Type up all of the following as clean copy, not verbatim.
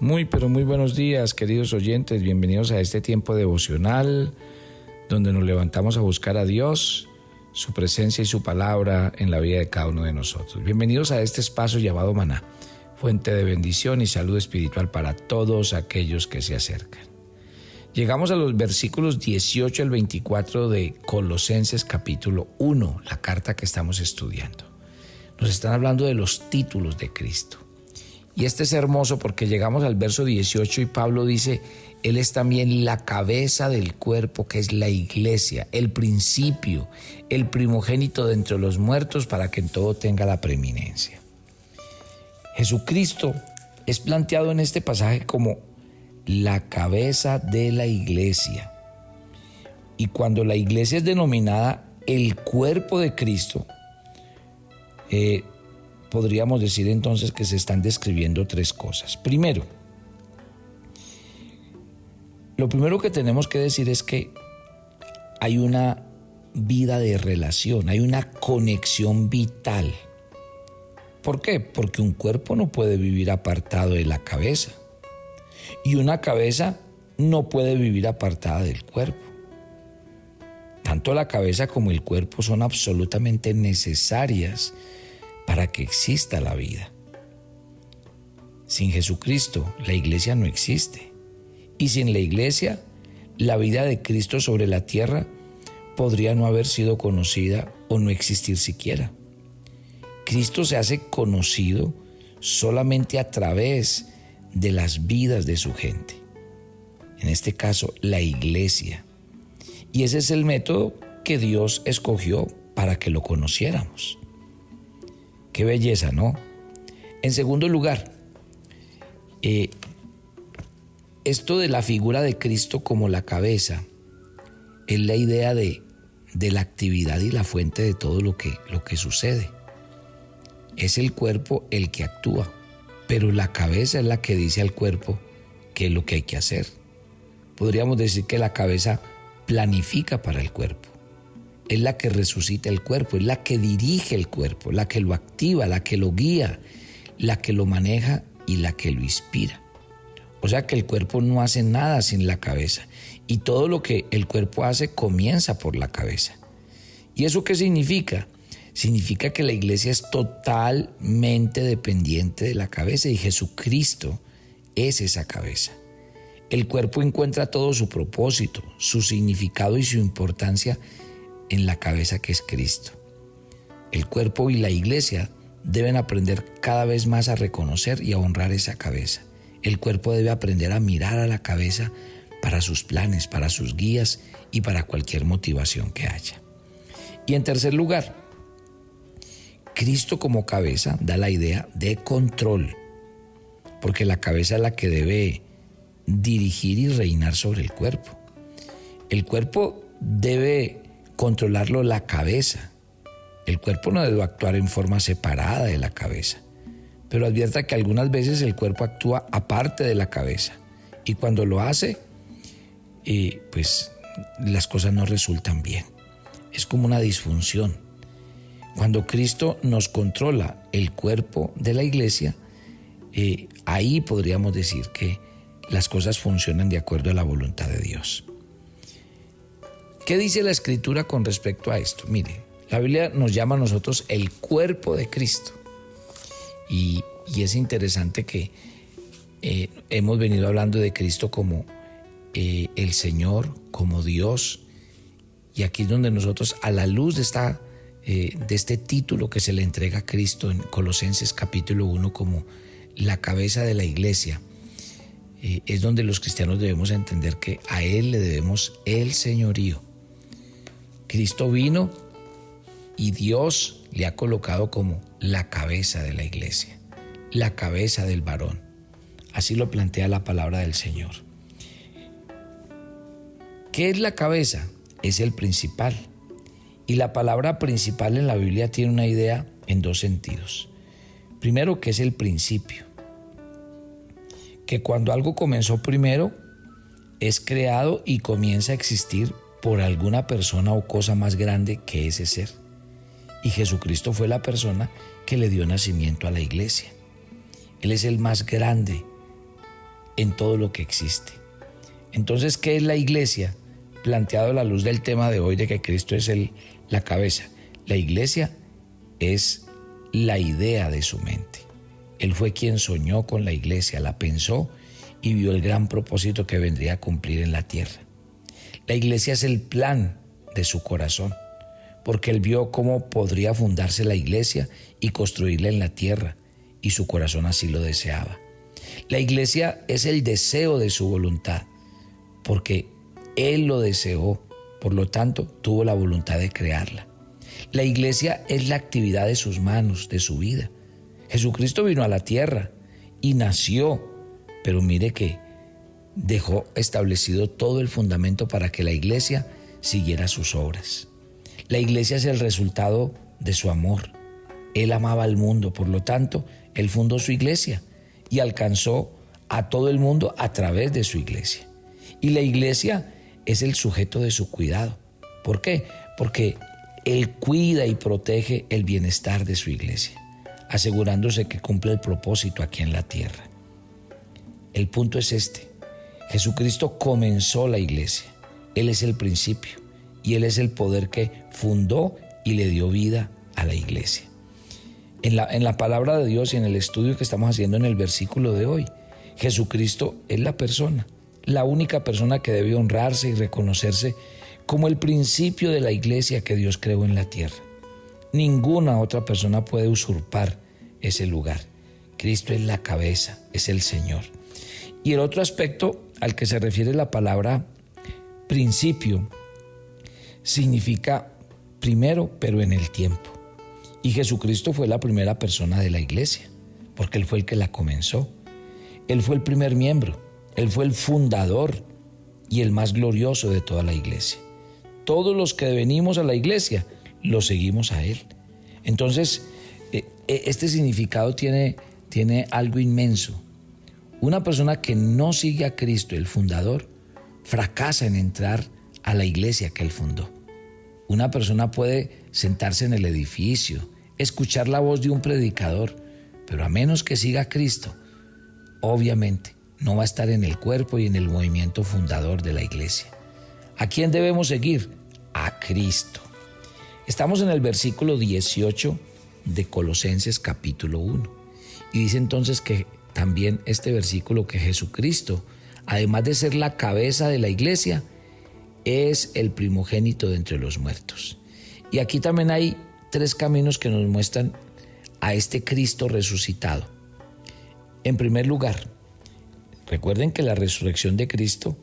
Muy, pero muy buenos días, queridos oyentes. Bienvenidos a este tiempo devocional donde nos levantamos a buscar a Dios, su presencia y su palabra en la vida de cada uno de nosotros. Bienvenidos a este espacio llamado Maná, fuente de bendición y salud espiritual para todos aquellos que se acercan. Llegamos a los versículos 18 al 24 de Colosenses capítulo 1, la carta que estamos estudiando. Nos están hablando de los títulos de Cristo. Y este es hermoso porque llegamos al verso 18 y Pablo dice, Él es también la cabeza del cuerpo, que es la iglesia, el principio, el primogénito de entre los muertos, para que en todo tenga la preeminencia. Jesucristo es planteado en este pasaje como la cabeza de la iglesia. Y cuando la iglesia es denominada el cuerpo de Cristo, podríamos decir entonces que se están describiendo tres cosas. Primero, lo primero que tenemos que decir es que hay una vida de relación, hay una conexión vital. ¿Por qué? Porque un cuerpo no puede vivir apartado de la cabeza y una cabeza no puede vivir apartada del cuerpo. Tanto la cabeza como el cuerpo son absolutamente necesarias para que exista la vida. Sin Jesucristo, la iglesia no existe. Y sin la iglesia, la vida de Cristo sobre la tierra podría no haber sido conocida o no existir siquiera. Cristo se hace conocido solamente a través de las vidas de su gente. En este caso, la iglesia. Y ese es el método que Dios escogió para que lo conociéramos. Qué belleza, ¿no? En segundo lugar, esto de la figura de Cristo como la cabeza es la idea de la actividad y la fuente de todo lo que sucede. Es el cuerpo el que actúa, pero la cabeza es la que dice al cuerpo qué es lo que hay que hacer. Podríamos decir que la cabeza planifica para el cuerpo. Es la que resucita el cuerpo, es la que dirige el cuerpo, la que lo activa, la que lo guía, la que lo maneja y la que lo inspira. O sea que el cuerpo no hace nada sin la cabeza y todo lo que el cuerpo hace comienza por la cabeza. ¿Y eso qué significa? Significa que la iglesia es totalmente dependiente de la cabeza y Jesucristo es esa cabeza. El cuerpo encuentra todo su propósito, su significado y su importancia en la cabeza que es Cristo. El cuerpo y la iglesia deben aprender cada vez más a reconocer y a honrar esa cabeza. El cuerpo debe aprender a mirar a la cabeza para sus planes, para sus guías y para cualquier motivación que haya. Y en tercer lugar, Cristo como cabeza da la idea de control, porque la cabeza es la que debe dirigir y reinar sobre el cuerpo. El cuerpo debe controlarlo la cabeza. El cuerpo no debe actuar en forma separada de la cabeza, pero advierta que algunas veces el cuerpo actúa aparte de la cabeza y cuando lo hace, pues las cosas no resultan bien. Es como una disfunción. Cuando Cristo nos controla el cuerpo de la iglesia, ahí podríamos decir que las cosas funcionan de acuerdo a la voluntad de Dios. ¿Qué dice la Escritura con respecto a esto? Mire, la Biblia nos llama a nosotros el cuerpo de Cristo. Y es interesante que hemos venido hablando de Cristo como el Señor, como Dios. Y aquí es donde nosotros, a la luz de este título que se le entrega a Cristo en Colosenses capítulo 1 como la cabeza de la iglesia, es donde los cristianos debemos entender que a Él le debemos el señorío. Cristo vino y Dios le ha colocado como la cabeza de la iglesia, la cabeza del varón. Así lo plantea la palabra del Señor. ¿Qué es la cabeza? Es el principal. Y la palabra principal en la Biblia tiene una idea en dos sentidos. Primero, que es el principio. Que cuando algo comenzó primero, es creado y comienza a existir por alguna persona o cosa más grande que ese ser. Y Jesucristo fue la persona que le dio nacimiento a la iglesia. Él es el más grande en todo lo que existe. Entonces, ¿qué es la iglesia? Planteado a la luz del tema de hoy de que Cristo es la cabeza. La iglesia es la idea de su mente. Él fue quien soñó con la iglesia, la pensó y vio el gran propósito que vendría a cumplir en la tierra. La iglesia es el plan de su corazón, porque él vio cómo podría fundarse la iglesia y construirla en la tierra, y su corazón así lo deseaba. La iglesia es el deseo de su voluntad, porque él lo deseó, por lo tanto tuvo la voluntad de crearla. La iglesia es la actividad de sus manos, de su vida. Jesucristo vino a la tierra y nació, pero mire que dejó establecido todo el fundamento para que la iglesia siguiera sus obras. La iglesia es el resultado de su amor. Él amaba al mundo, por lo tanto, él fundó su iglesia y alcanzó a todo el mundo a través de su iglesia. Y la iglesia es el sujeto de su cuidado. ¿Por qué? Porque él cuida y protege el bienestar de su iglesia, asegurándose que cumple el propósito aquí en la tierra. El punto es este: Jesucristo comenzó la iglesia. Él es el principio y él es el poder que fundó y le dio vida a la iglesia. En la palabra de Dios y en el estudio que estamos haciendo en el versículo de hoy, Jesucristo es la persona, la única persona que debe honrarse y reconocerse como el principio de la iglesia que Dios creó en la tierra. Ninguna otra persona puede usurpar ese lugar. Cristo es la cabeza, es el Señor. Y el otro aspecto al que se refiere la palabra principio significa primero, pero en el tiempo. Y Jesucristo fue la primera persona de la iglesia, porque Él fue el que la comenzó. Él fue el primer miembro, Él fue el fundador y el más glorioso de toda la iglesia. Todos los que venimos a la iglesia, lo seguimos a Él. Entonces, este significado tiene algo inmenso. Una persona que no sigue a Cristo, el fundador, fracasa en entrar a la iglesia que Él fundó. Una persona puede sentarse en el edificio, escuchar la voz de un predicador, pero a menos que siga a Cristo, obviamente no va a estar en el cuerpo y en el movimiento fundador de la iglesia. ¿A quién debemos seguir? A Cristo. Estamos en el versículo 18 de Colosenses capítulo 1. Y dice entonces que también este versículo que Jesucristo, además de ser la cabeza de la iglesia, es el primogénito de entre los muertos. Y aquí también hay 3 caminos que nos muestran a este Cristo resucitado. En primer lugar, recuerden que la resurrección de Cristo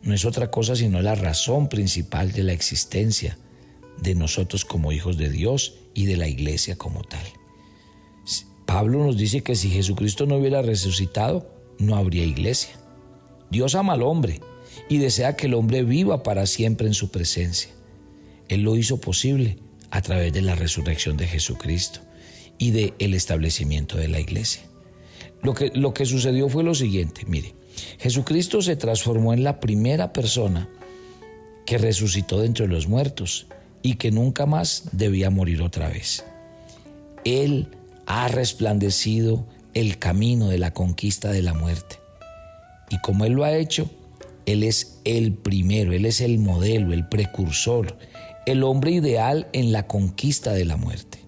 no es otra cosa sino la razón principal de la existencia de nosotros como hijos de Dios y de la iglesia como tal. Pablo nos dice que si Jesucristo no hubiera resucitado, no habría iglesia. Dios ama al hombre y desea que el hombre viva para siempre en su presencia. Él lo hizo posible a través de la resurrección de Jesucristo y del establecimiento de la iglesia. Lo que sucedió fue lo siguiente, mire, Jesucristo se transformó en la primera persona que resucitó de entre los muertos y que nunca más debía morir otra vez. Él ha resplandecido el camino de la conquista de la muerte. Y como Él lo ha hecho, Él es el primero, Él es el modelo, el precursor, el hombre ideal en la conquista de la muerte.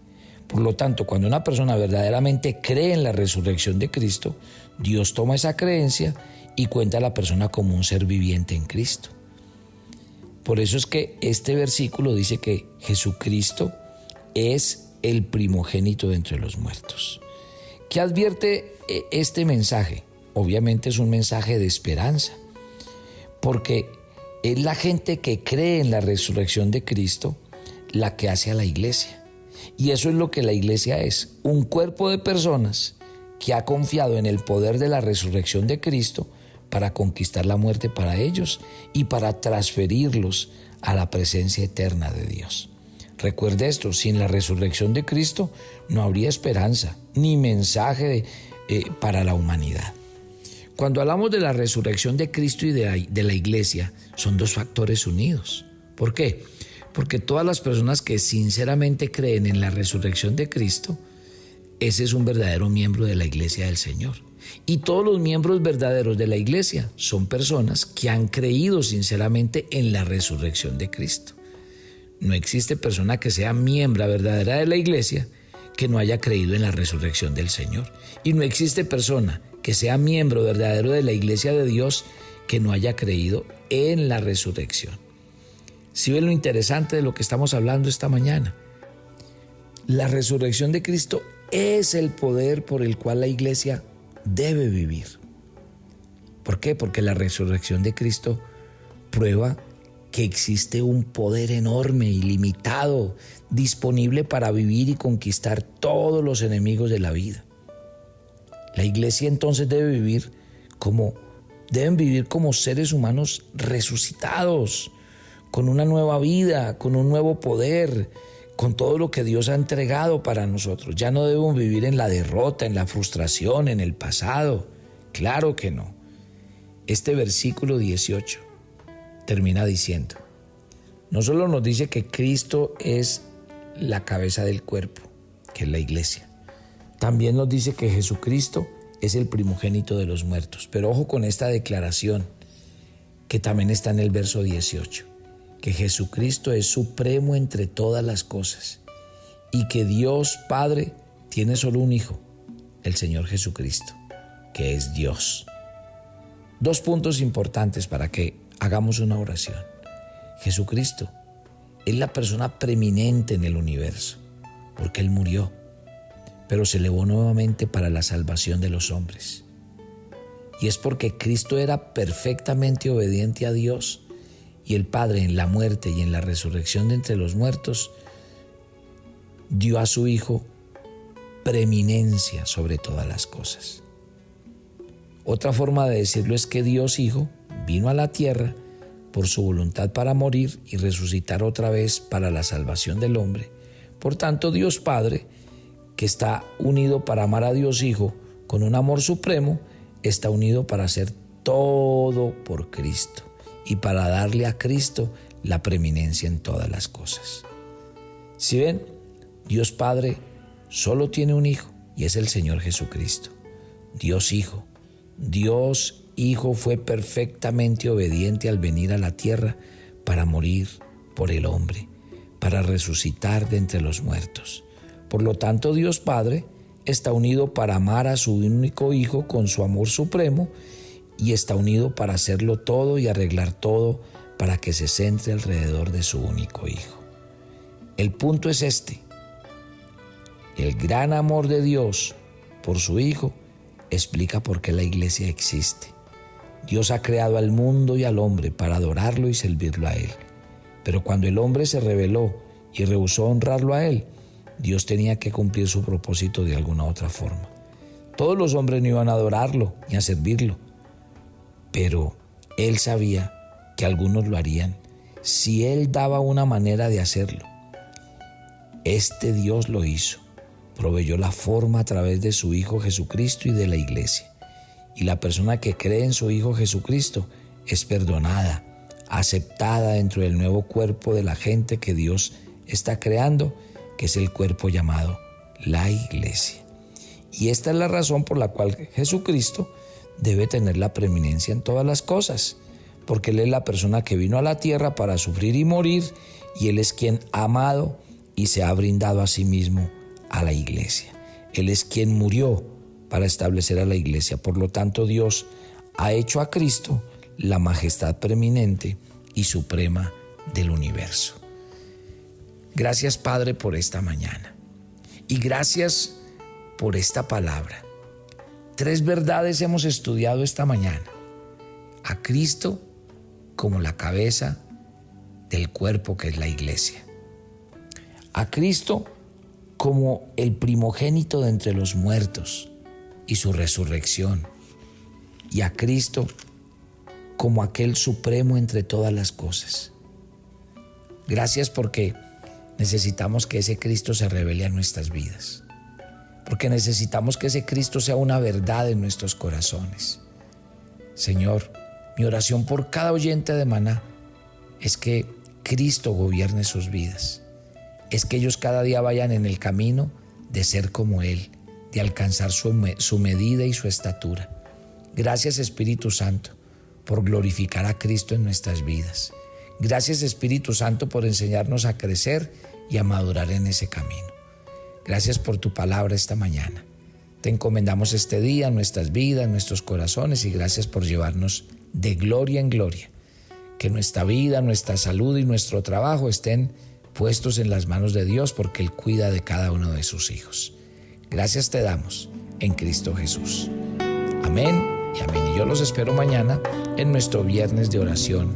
Por lo tanto, cuando una persona verdaderamente cree en la resurrección de Cristo, Dios toma esa creencia y cuenta a la persona como un ser viviente en Cristo. Por eso es que este versículo dice que Jesucristo es el primogénito de entre los muertos. ¿Qué advierte este mensaje? Obviamente es un mensaje de esperanza, porque es la gente que cree en la resurrección de Cristo la que hace a la iglesia. Y eso es lo que la iglesia es, un cuerpo de personas que ha confiado en el poder de la resurrección de Cristo para conquistar la muerte para ellos y para transferirlos a la presencia eterna de Dios. Recuerde esto, sin la resurrección de Cristo no habría esperanza ni mensaje para la humanidad. Cuando hablamos de la resurrección de Cristo y de la iglesia, son 2 factores unidos. ¿Por qué? Porque todas las personas que sinceramente creen en la resurrección de Cristo, ese es un verdadero miembro de la iglesia del Señor. Y todos los miembros verdaderos de la iglesia son personas que han creído sinceramente en la resurrección de Cristo. No existe persona que sea miembro verdadera de la iglesia que no haya creído en la resurrección del Señor. Y no existe persona que sea miembro verdadero de la iglesia de Dios que no haya creído en la resurrección. ¿Sí ven lo interesante de lo que estamos hablando esta mañana? La resurrección de Cristo es el poder por el cual la iglesia debe vivir. ¿Por qué? Porque la resurrección de Cristo prueba que existe un poder enorme, ilimitado, disponible para vivir y conquistar todos los enemigos de la vida. La iglesia entonces deben vivir como seres humanos resucitados, con una nueva vida, con un nuevo poder, con todo lo que Dios ha entregado para nosotros. Ya no debemos vivir en la derrota, en la frustración, en el pasado. Claro que no. Este versículo 18 termina diciendo, no solo nos dice que Cristo es la cabeza del cuerpo, que es la iglesia, también nos dice que Jesucristo es el primogénito de los muertos. Pero ojo con esta declaración que también está en el verso 18, que Jesucristo es supremo entre todas las cosas y que Dios Padre tiene solo un Hijo, el Señor Jesucristo, que es Dios. Dos puntos importantes para que hagamos una oración. Jesucristo es la persona preeminente en el universo, porque Él murió, pero se elevó nuevamente para la salvación de los hombres. Y es porque Cristo era perfectamente obediente a Dios, y el Padre en la muerte y en la resurrección de entre los muertos dio a su Hijo preeminencia sobre todas las cosas. Otra forma de decirlo es que Dios Hijo vino a la tierra por su voluntad para morir y resucitar otra vez para la salvación del hombre. Por tanto, Dios Padre, que está unido para amar a Dios Hijo con un amor supremo, está unido para hacer todo por Cristo y para darle a Cristo la preeminencia en todas las cosas. Si ven, Dios Padre solo tiene un Hijo y es el Señor Jesucristo. Dios Hijo fue perfectamente obediente al venir a la tierra para morir por el hombre, para resucitar de entre los muertos. Por lo tanto, Dios Padre está unido para amar a su único Hijo con su amor supremo y está unido para hacerlo todo y arreglar todo para que se centre alrededor de su único Hijo. El punto es este: el gran amor de Dios por su Hijo explica por qué la iglesia existe. Dios ha creado al mundo y al hombre para adorarlo y servirlo a Él. Pero cuando el hombre se rebeló y rehusó honrarlo a Él, Dios tenía que cumplir su propósito de alguna otra forma. Todos los hombres no iban a adorarlo ni a servirlo, pero Él sabía que algunos lo harían si Él daba una manera de hacerlo. Este Dios lo hizo. Proveyó la forma a través de su Hijo Jesucristo y de la iglesia. Y la persona que cree en su Hijo Jesucristo es perdonada, aceptada dentro del nuevo cuerpo de la gente que Dios está creando, que es el cuerpo llamado la iglesia. Y esta es la razón por la cual Jesucristo debe tener la preeminencia en todas las cosas, porque Él es la persona que vino a la tierra para sufrir y morir, y Él es quien ha amado y se ha brindado a sí mismo a la iglesia. Él es quien murió para establecer a la iglesia. Por lo tanto, Dios ha hecho a Cristo la majestad preeminente y suprema del universo. Gracias, Padre, por esta mañana. Y gracias por esta palabra. 3 verdades hemos estudiado esta mañana. A Cristo como la cabeza del cuerpo que es la iglesia. A Cristo como el primogénito de entre los muertos y su resurrección, y a Cristo como aquel supremo entre todas las cosas. Gracias porque necesitamos que ese Cristo se revele a nuestras vidas, porque necesitamos que ese Cristo sea una verdad en nuestros corazones. Señor, mi oración por cada oyente de Maná es que Cristo gobierne sus vidas. Es que ellos cada día vayan en el camino de ser como Él, de alcanzar su medida y su estatura. Gracias, Espíritu Santo, por glorificar a Cristo en nuestras vidas. Gracias, Espíritu Santo, por enseñarnos a crecer y a madurar en ese camino. Gracias por tu palabra esta mañana. Te encomendamos este día, nuestras vidas, nuestros corazones, y gracias por llevarnos de gloria en gloria. Que nuestra vida, nuestra salud y nuestro trabajo estén puestos en las manos de Dios, porque Él cuida de cada uno de sus hijos. Gracias te damos en Cristo Jesús. Amén y amén. Y yo los espero mañana en nuestro viernes de oración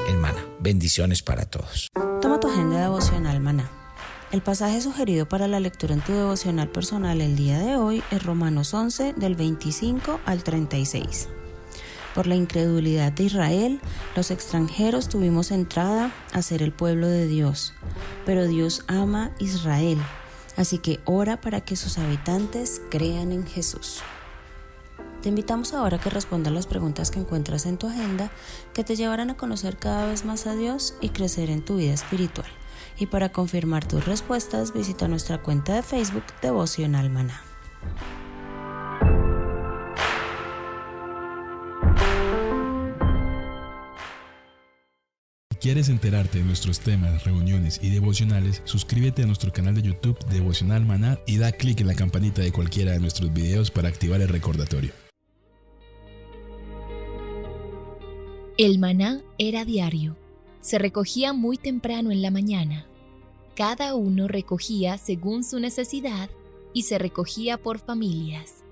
en Maná. Bendiciones para todos. Toma tu agenda devocional Maná. El pasaje sugerido para la lectura en tu devocional personal el día de hoy es Romanos 11, del 25 al 36. Por la incredulidad de Israel, los extranjeros tuvimos entrada a ser el pueblo de Dios, pero Dios ama a Israel, así que ora para que sus habitantes crean en Jesús. Te invitamos ahora a que respondas las preguntas que encuentras en tu agenda, que te llevarán a conocer cada vez más a Dios y crecer en tu vida espiritual. Y para confirmar tus respuestas, visita nuestra cuenta de Facebook Devocional Maná. Si quieres enterarte de nuestros temas, reuniones y devocionales, suscríbete a nuestro canal de YouTube Devocional Maná y da clic en la campanita de cualquiera de nuestros videos para activar el recordatorio. El maná era diario. Se recogía muy temprano en la mañana. Cada uno recogía según su necesidad y se recogía por familias.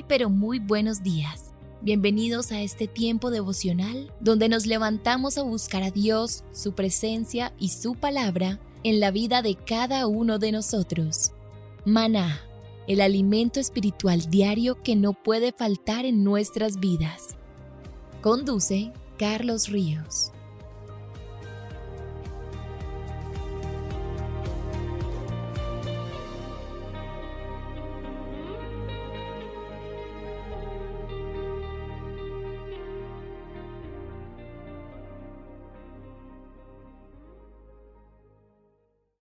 Pero muy buenos días. Bienvenidos a este tiempo devocional donde nos levantamos a buscar a Dios, su presencia y su palabra en la vida de cada uno de nosotros. Maná, el alimento espiritual diario que no puede faltar en nuestras vidas. Conduce Carlos Ríos.